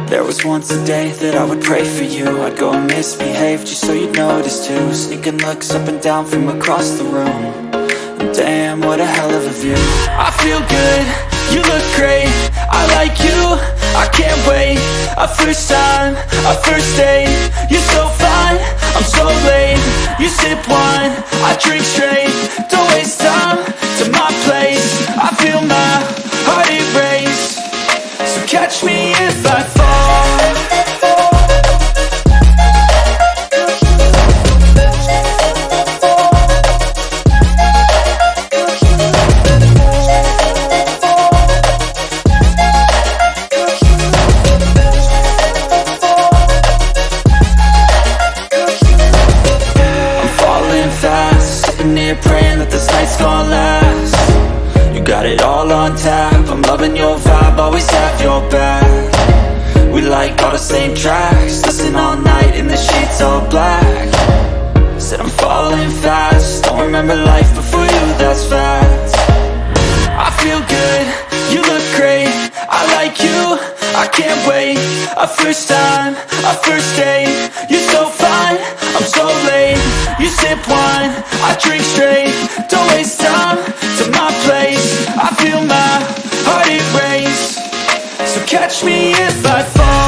There was once a day that I would pray for you. I'd go and misbehave just so you'd notice too. Sneaking looks up and down from across the room. And damn, what a hell of a view. I feel good, you look great, I like you, I can't wait. A first time, a first date. You're so fine, I'm so late. You sip wine, I drink straight. Don't waste time to my place. I feel my heart erase. So catch me if I fall. Praying that this night's gonna last. You got it all on tap, I'm loving your vibe, always have your back. We like all the same tracks, listen all night in the sheets all black. Said I'm falling fast, don't remember life before you, that's fact. I feel good, you look great, I like you, I can't wait. A first time, a first date. You're so fine, I'm so late. You sip wine, I drink straight. Don't waste time to my place. I feel my heart erase. So catch me if I fall.